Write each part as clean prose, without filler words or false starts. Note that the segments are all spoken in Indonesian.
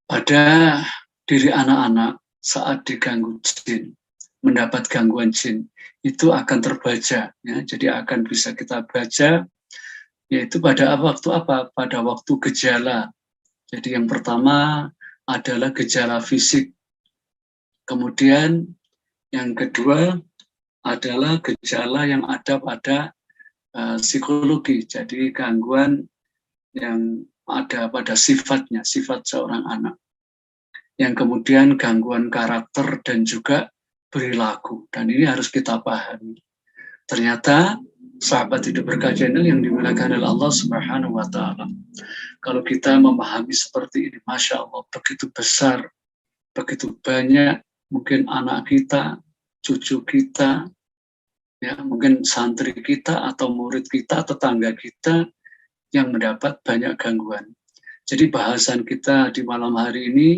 pada diri anak-anak saat diganggu jin, mendapat gangguan jin, itu akan terbaca, ya. Jadi akan bisa kita baca, yaitu pada waktu apa? Pada waktu gejala. Jadi yang pertama adalah gejala fisik. Kemudian yang kedua adalah gejala yang ada pada psikologi. Jadi gangguan yang ada pada sifatnya, sifat seorang anak. Yang kemudian gangguan karakter dan juga perilaku. Dan ini harus kita pahami. Ternyata sahabat hidup berkah channel yang dimuliakan oleh Allah Subhanahu wa Ta'ala. Kalau kita memahami seperti ini, Masya Allah, begitu besar, begitu banyak, mungkin anak kita, cucu kita, ya mungkin santri kita atau murid kita, tetangga kita yang mendapat banyak gangguan. Jadi bahasan kita di malam hari ini,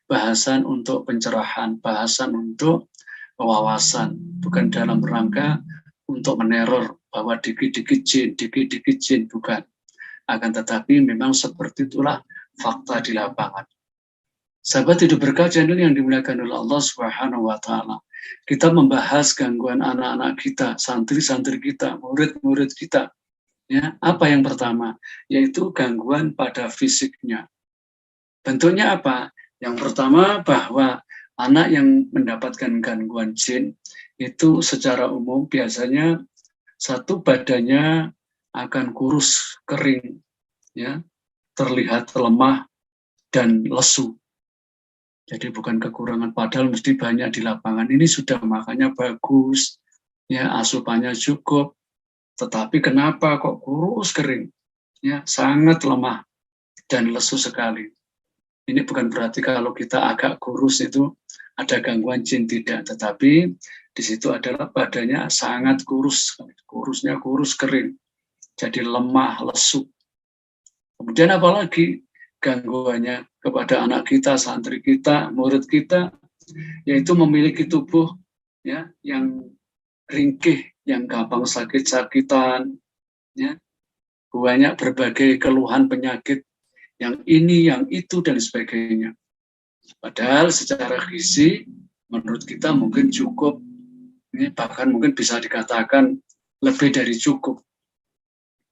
bahasan untuk pencerahan, bahasan untuk wawasan, bukan dalam rangka untuk meneror bahwa dikit-dikit jin, bukan. Akan tetapi memang seperti itulah fakta di lapangan. Sahabat hidup berkah channel yang dimuliakan oleh Allah Subhanahu wa Ta'ala. Kita membahas gangguan anak-anak kita, santri-santri kita, murid-murid kita. Ya, apa yang pertama? Yaitu gangguan pada fisiknya. Bentuknya apa? Yang pertama bahwa anak yang mendapatkan gangguan jin itu secara umum biasanya satu badannya akan kurus, kering, ya, terlihat lemah dan lesu. Jadi bukan kekurangan, padahal mesti banyak di lapangan. Ini sudah makanya bagus, ya, asupannya cukup. Tetapi kenapa kok kurus kering? Ya, sangat lemah dan lesu sekali. Ini bukan berarti kalau kita agak kurus itu ada gangguan jin, tidak. Tetapi di situ adalah badannya sangat kurus, kurusnya kurus kering. Jadi lemah, lesu. Kemudian apalagi gangguannya kepada anak kita, santri kita, murid kita, yaitu memiliki tubuh, ya, yang ringkih, yang gampang sakit-sakitan, ya, banyak berbagai keluhan penyakit, yang ini, yang itu, dan sebagainya. Padahal secara gizi, menurut kita mungkin cukup, ini bahkan mungkin bisa dikatakan lebih dari cukup.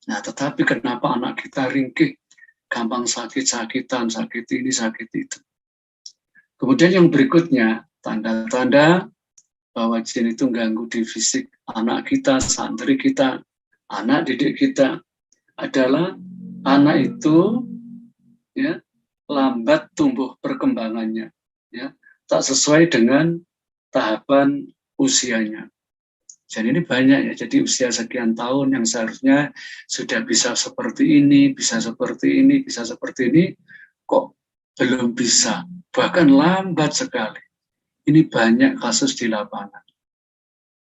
Nah, tetapi kenapa anak kita ringkih, gampang sakit-sakitan, sakit ini, sakit itu. Kemudian yang berikutnya, tanda-tanda bahwa jin itu ganggu di fisik anak kita, santri kita, anak didik kita, adalah anak itu, ya, lambat tumbuh perkembangannya, ya, tak sesuai dengan tahapan usianya. Jadi ini banyak, ya, jadi usia sekian tahun yang seharusnya sudah bisa seperti ini, bisa seperti ini, bisa seperti ini, kok belum bisa, bahkan lambat sekali. Ini banyak kasus di lapangan,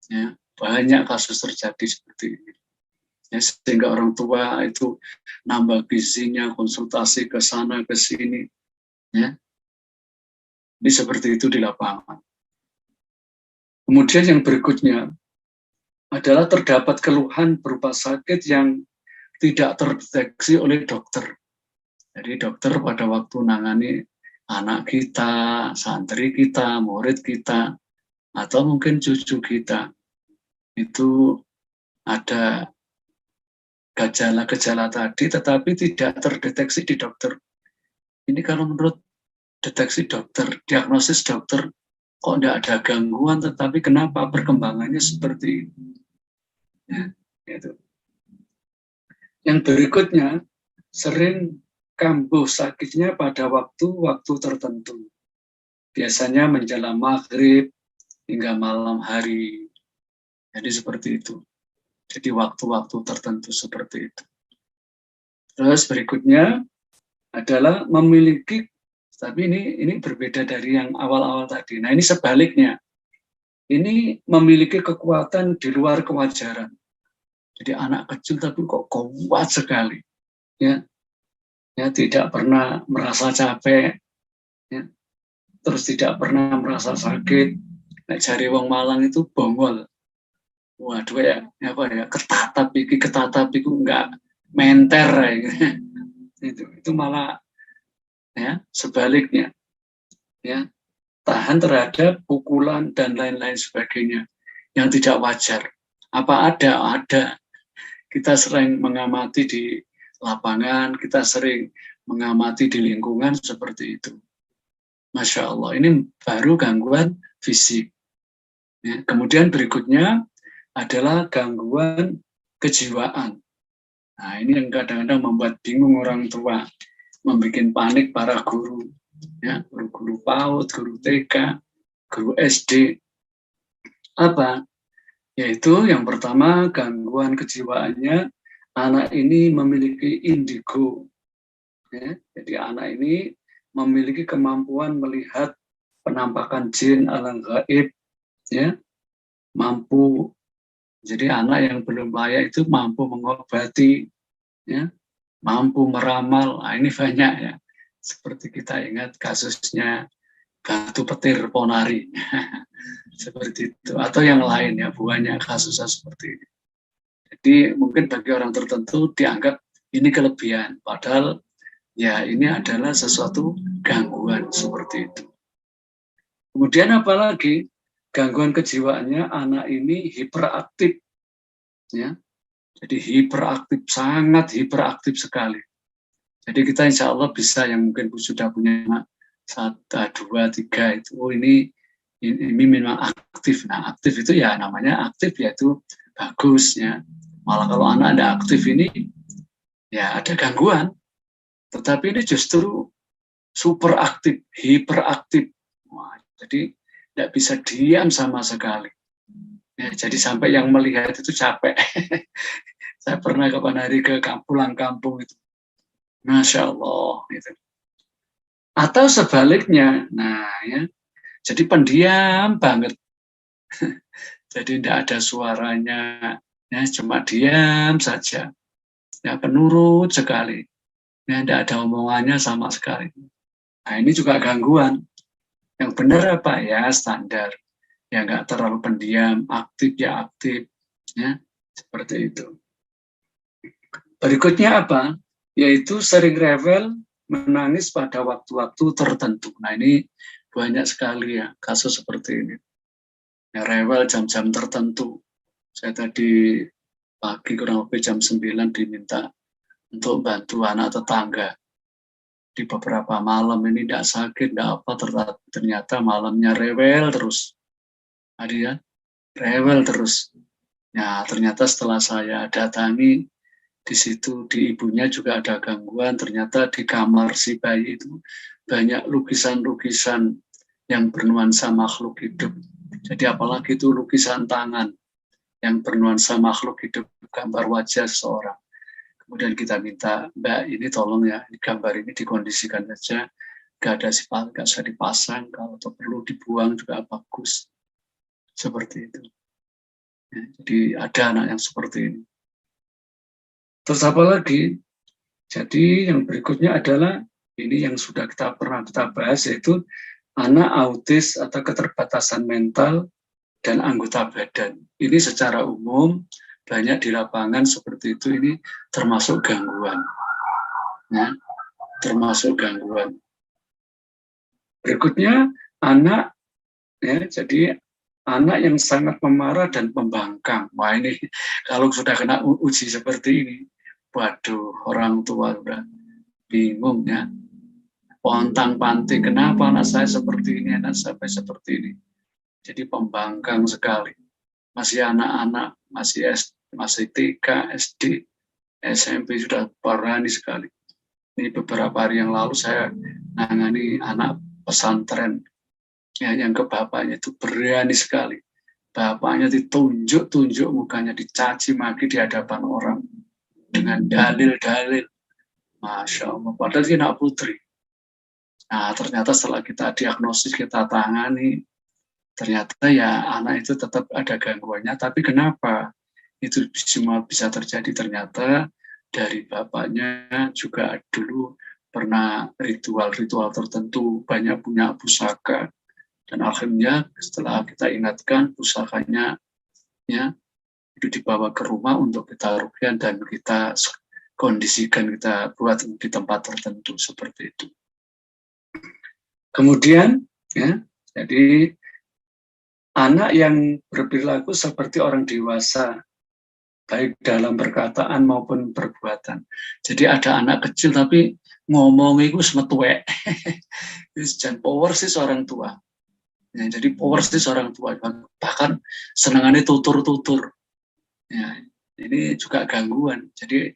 ya, banyak kasus terjadi seperti ini. Ya, sehingga orang tua itu nambah gizinya, konsultasi ke sana ke sini, ya. Ini seperti itu di lapangan. Kemudian yang berikutnya adalah terdapat keluhan berupa sakit yang tidak terdeteksi oleh dokter. Jadi dokter pada waktu nangani anak kita, santri kita, murid kita, atau mungkin cucu kita, itu ada gejala-gejala tadi, tetapi tidak terdeteksi di dokter. Ini kalau menurut deteksi dokter, diagnosis dokter, kok tidak ada gangguan, tetapi kenapa perkembangannya seperti ini? Ya, itu. Yang berikutnya, sering kambuh sakitnya pada waktu-waktu tertentu. Biasanya menjelang maghrib hingga malam hari. Jadi seperti itu. Jadi waktu-waktu tertentu seperti itu. Terus berikutnya adalah memiliki, tapi ini berbeda dari yang awal-awal tadi. Nah, ini sebaliknya. Ini memiliki kekuatan di luar kewajaran. Jadi anak kecil tapi kok kuat sekali. Ya, ya, tidak pernah merasa capek, ya, terus tidak pernah merasa sakit. Nah, jari wong Malang itu bongol. Waduh, ya, apa ya, ketatap itu enggak menter, ya. Itu malah, ya, sebaliknya, ya, tahan terhadap pukulan dan lain-lain sebagainya yang tidak wajar. Apa ada. Kita sering mengamati di lapangan, kita sering mengamati di lingkungan seperti itu. Masya Allah, ini baru gangguan fisik. Ya, kemudian berikutnya adalah gangguan kejiwaan. Nah, ini yang kadang-kadang membuat bingung orang tua, membuat panik para guru, ya, guru-guru PAUD, guru TK, guru SD. Apa? Yaitu yang pertama, gangguan kejiwaannya, anak ini memiliki indigo. Ya, jadi anak ini memiliki kemampuan melihat penampakan jin alam gaib, ya, mampu. Jadi anak yang belum layak itu mampu mengobati, ya, mampu meramal. Nah, ini banyak ya. Seperti kita ingat kasusnya Batu Petir Ponari. Seperti itu. Atau yang lain ya, banyak kasusnya seperti ini. Jadi mungkin bagi orang tertentu dianggap ini kelebihan. Padahal ya ini adalah sesuatu gangguan seperti itu. Kemudian apalagi gangguan kejiwaannya, anak ini hiperaktif, ya. Jadi hiperaktif, sangat hiperaktif sekali. Jadi kita insya Allah bisa, yang mungkin sudah punya anak 1, 2, 3 itu, oh ini memang aktif. Nah, aktif itu ya namanya aktif, yaitu bagus ya. Malah kalau anak ada aktif ini ya ada gangguan. Tetapi ini justru super aktif, hiperaktif. Wah, jadi tidak bisa diam sama sekali. Ya, jadi sampai yang melihat itu capek. Saya pernah kapan hari pulang kampung itu, Masya Allah. Gitu. Atau sebaliknya, nah ya, jadi pendiam banget. Jadi tidak ada suaranya, ya, cuma diam saja. Ya, penurut sekali. Ya, tidak ada omongannya sama sekali. Nah, ini juga gangguan. Yang benar apa? Ya, standar. Ya, nggak terlalu pendiam, aktif ya aktif. Ya, seperti itu. Berikutnya apa? Yaitu sering rewel, menangis pada waktu-waktu tertentu. Nah, ini banyak sekali ya kasus seperti ini. Ya, rewel jam-jam tertentu. Saya tadi pagi kurang lebih jam 9 diminta untuk bantu anak tetangga. Di beberapa malam ini tidak sakit, tidak apa, ternyata malamnya rewel terus. Tadi ya, rewel terus. Ya, ternyata setelah saya datangi, di situ di ibunya juga ada gangguan. Ternyata di kamar si bayi itu banyak lukisan-lukisan yang bernuansa makhluk hidup. Jadi apalagi itu lukisan tangan yang bernuansa makhluk hidup, gambar wajah seseorang. Kemudian kita minta, Mbak, ini tolong ya, gambar ini dikondisikan saja, nggak ada sifat, nggak usah dipasang, kalau perlu dibuang juga bagus. Seperti itu. Ya, jadi ada anak yang seperti ini. Terus apa lagi? Jadi yang berikutnya adalah ini yang sudah pernah kita bahas, yaitu anak autis atau keterbatasan mental dan anggota badan. Ini secara umum banyak di lapangan seperti itu, ini termasuk gangguan. Ya, termasuk gangguan. Berikutnya anak, ya, jadi anak yang sangat pemarah dan pembangkang. Wah, ini kalau sudah kena uji seperti ini, waduh, orang tua udah bingung ya. Pontang-panting, kenapa anak saya seperti ini, anak sampai seperti ini. Jadi pembangkang sekali. Masih anak-anak, masih TK, SD, SMP sudah berani sekali. Ini beberapa hari yang lalu saya nangani anak pesantren ya, yang ke bapaknya itu berani sekali. Bapaknya ditunjuk-tunjuk, mukanya dicaci maki di hadapan orang dengan dalil-dalil. Masya Allah, padahal dia anak putri. Nah, ternyata setelah kita diagnosis, kita tangani, ternyata ya anak itu tetap ada gangguannya. Tapi kenapa itu semua bisa terjadi? Ternyata dari bapaknya juga dulu pernah ritual-ritual tertentu, banyak punya pusaka. Dan akhirnya setelah kita ingatkan, pusakanya ya itu dibawa ke rumah untuk kita ruqyah dan kita kondisikan, kita buat di tempat tertentu seperti itu. Kemudian, ya, jadi anak yang berperilaku seperti orang dewasa, baik dalam perkataan maupun perbuatan. Jadi ada anak kecil tapi ngomong itu semetuek. Dan power sih seorang tua. Ya, jadi power sih seorang tua. Bahkan senangannya tutur-tutur. Ya, ini juga gangguan. Jadi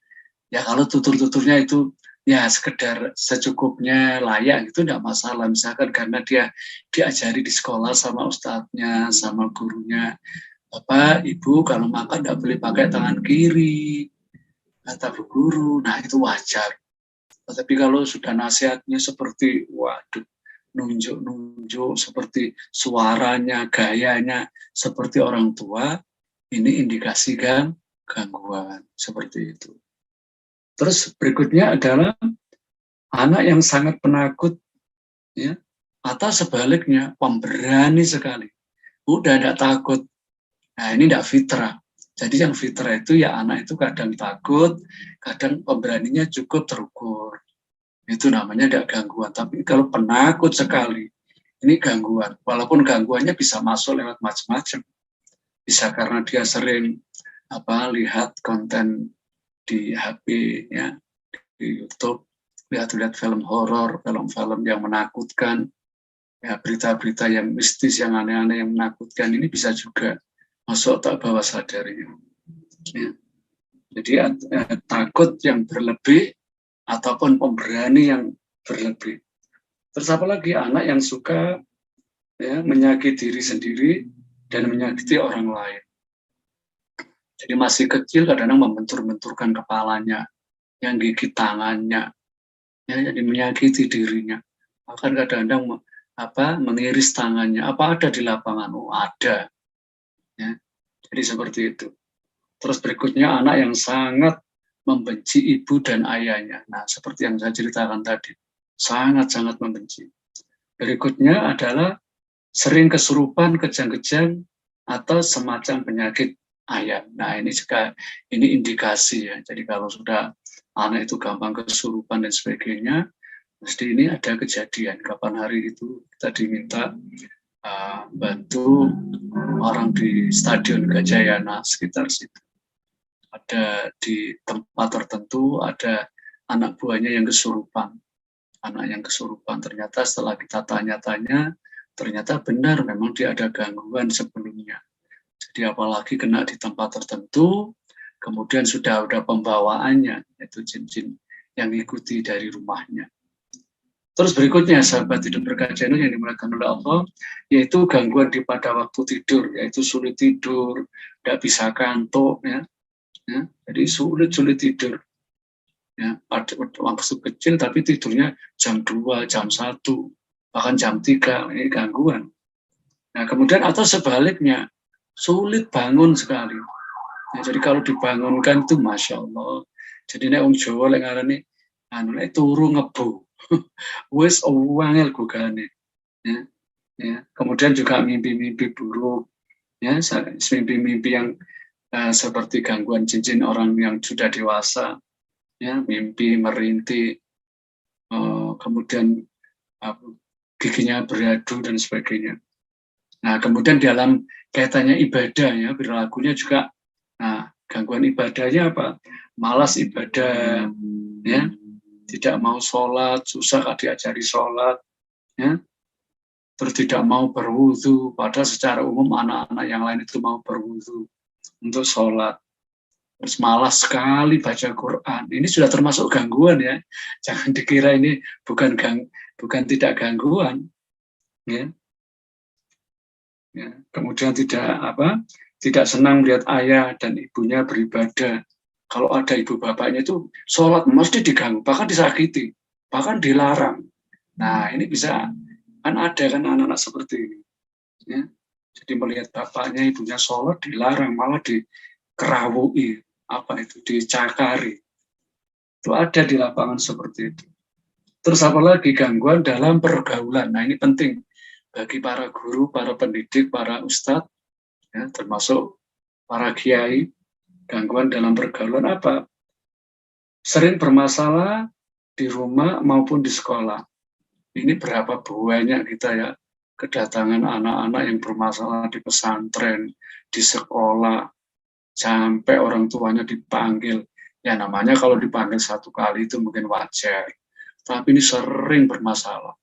ya kalau tutur-tuturnya itu ya sekedar secukupnya layak itu enggak masalah. Misalkan karena dia diajari di sekolah sama ustadznya, sama gurunya. Bapak, Ibu kalau makan enggak boleh pakai tangan kiri, kata bu guru. Nah itu wajar. Tapi kalau sudah nasihatnya seperti waduh, nunjuk-nunjuk seperti suaranya, gayanya seperti orang tua, ini indikasi gangguan seperti itu. Terus berikutnya adalah anak yang sangat penakut, ya, atau sebaliknya pemberani sekali. Udah tidak takut. Nah ini tidak fitrah. Jadi yang fitrah itu ya anak itu kadang takut, kadang pemberaninya cukup terukur. Itu namanya tidak gangguan. Tapi kalau penakut sekali, ini gangguan. Walaupun gangguannya bisa masuk lewat macam-macam. Bisa karena dia sering lihat konten di HP, ya, di YouTube, lihat-lihat film horor, film-film yang menakutkan, ya, berita-berita yang mistis, yang aneh-aneh, yang menakutkan, ini bisa juga masuk otak bawah sadarnya. Ya. Jadi takut yang berlebih ataupun pemberani yang berlebih. Terus apalagi anak yang suka, ya, menyakiti diri sendiri dan menyakiti orang lain. Jadi masih kecil kadang-kadang membentur-benturkan kepalanya, yang gigit tangannya, ya, jadi menyakiti dirinya. Bahkan kadang-kadang mengiris tangannya. Apa ada di lapangan? Oh, ada. Ya. Jadi seperti itu. Terus berikutnya anak yang sangat membenci ibu dan ayahnya. Nah, seperti yang saya ceritakan tadi, sangat-sangat membenci. Berikutnya adalah sering kesurupan, kejang-kejang, atau semacam penyakit ayam. Nah, ini juga ini indikasi, ya. Jadi kalau sudah anak itu gampang kesurupan dan sebagainya, mesti ini ada kejadian. Kapan hari itu kita diminta bantu orang di Stadion Gajayana sekitar situ. Ada di tempat tertentu ada anak buahnya yang kesurupan. Anak yang kesurupan, ternyata setelah kita tanya-tanya, ternyata benar memang dia ada gangguan sebelumnya. Jadi apalagi kena di tempat tertentu, kemudian sudah ada pembawaannya, yaitu jin-jin yang ikuti dari rumahnya. Terus berikutnya, sahabat hidup berkah channel yang dimuliakan oleh Allah, yaitu gangguan pada waktu tidur, yaitu sulit tidur, tidak bisa kantuk, ya. Jadi sulit tidur. Ya, pada waktu kecil tapi tidurnya jam 2, jam 1, bahkan jam 3, ini gangguan. Nah, kemudian atau sebaliknya, sulit bangun sekali. Nah, jadi kalau dibangunkan itu Masya Allah. Jadi ini orang Jawa yang ngarani turu ngebu. Wis wangel gugane. Ya, ya. Kemudian juga mimpi-mimpi buruk. Ya, mimpi-mimpi yang seperti gangguan cincin orang yang sudah dewasa. Ya, mimpi merintih, kemudian giginya beradu dan sebagainya. Nah, kemudian dalam kaitannya ibadah, ya, perilakunya juga, nah, gangguan ibadahnya apa? Malas ibadah, ya, tidak mau sholat, susah kalau diajari sholat, ya, terus tidak mau berwudu, padahal secara umum anak-anak yang lain itu mau berwudu untuk sholat. Terus malas sekali baca Quran. Ini sudah termasuk gangguan, ya. Jangan dikira ini bukan tidak gangguan, ya. Ya. Kemudian tidak senang melihat ayah dan ibunya beribadah. Kalau ada ibu bapaknya itu sholat mesti diganggu, bahkan disakiti, bahkan dilarang. Nah ini bisa kan ada kan anak-anak seperti ini. Ya. Jadi melihat bapaknya ibunya sholat dilarang, malah dikerawui. Dicakari. Itu ada di lapangan seperti itu. Terus apalagi gangguan dalam pergaulan. Nah ini penting bagi para guru, para pendidik, para ustadz, ya, termasuk para kiai. Gangguan dalam pergaulan apa? Sering bermasalah di rumah maupun di sekolah. Ini berapa banyak kita ya kedatangan anak-anak yang bermasalah di pesantren, di sekolah, sampai orang tuanya dipanggil. Ya namanya kalau dipanggil satu kali itu mungkin wajar, tapi ini sering bermasalah.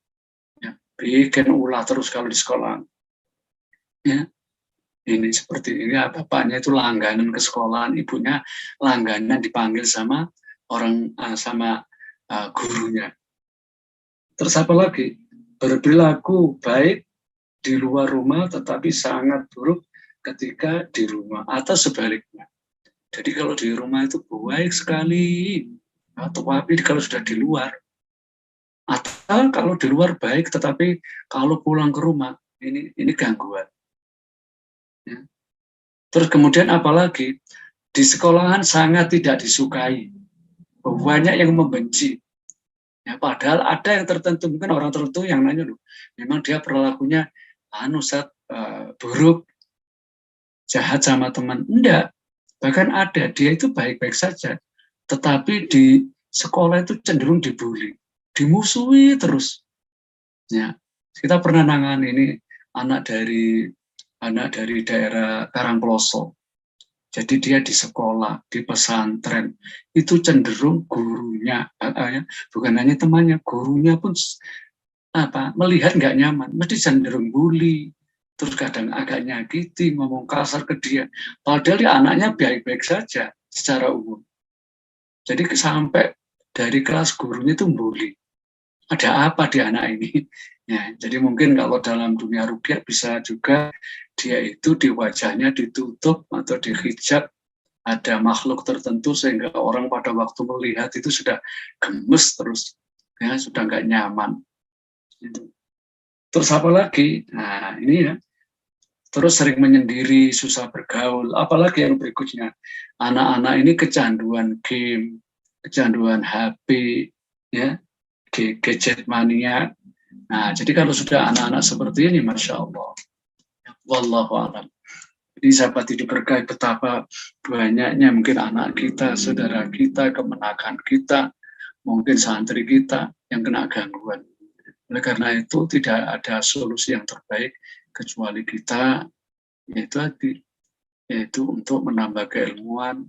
Ya, bikin ulah terus kalau di sekolah. Ya, ini seperti ini, ya, bapaknya itu langganan ke sekolahan, ibunya langganan dipanggil sama orang sama gurunya. Terus apa lagi? Berperilaku baik di luar rumah tetapi sangat buruk ketika di rumah atau sebaliknya. Jadi kalau di rumah itu baik sekali, atau tapi kalau sudah di luar, atau kalau di luar baik tetapi kalau pulang ke rumah ini gangguan. Ya. Terus kemudian apalagi di sekolahan sangat tidak disukai, banyak yang membenci. Ya, padahal ada yang tertentu, mungkin orang tertentu yang nanya loh, memang dia perilakunya buruk, jahat sama teman. Enggak, bahkan ada, dia itu baik-baik saja, tetapi di sekolah itu cenderung dibully, dimusuhi terus. Ya, kita pernah nangani ini anak dari daerah Karangploso. Jadi dia di sekolah, di pesantren, itu cenderung gurunya, bukan hanya temannya, gurunya pun melihat nggak nyaman, mesti cenderung bully, terus kadang agak nyakiti, ngomong kasar ke dia. Padahal dia anaknya baik-baik saja secara umum. Jadi sampai dari kelas gurunya itu bully. Ada apa di anak ini? Ya, jadi mungkin kalau dalam dunia ruqyah bisa juga dia itu di wajahnya ditutup atau dihijab, ada makhluk tertentu sehingga orang pada waktu melihat itu sudah gemes terus, ya sudah nggak nyaman. Terus apa lagi? Nah ini ya, terus sering menyendiri, susah bergaul. Apalagi yang berikutnya, anak-anak ini kecanduan game, kecanduan HP, ya, gadget mania. Nah, jadi kalau sudah anak-anak seperti ini, Masya Allah, wallahu a'lam. Jadi sahabat hidup berkah, betapa banyaknya mungkin anak kita, saudara kita, kemenakan kita, mungkin santri kita yang kena gangguan. Oleh karena itu tidak ada solusi yang terbaik kecuali kita, yaitu untuk menambah keilmuan,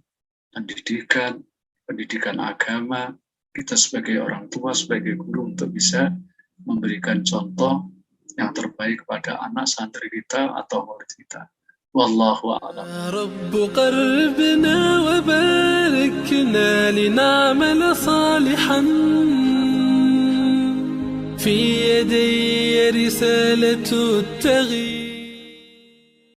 pendidikan agama, kita sebagai orang tua, sebagai guru untuk bisa memberikan contoh yang terbaik kepada anak santri kita atau murid kita. Wallahu a'lam. رب قربنا وباركنا لنعمل صالحا في يدي رسالة التغيير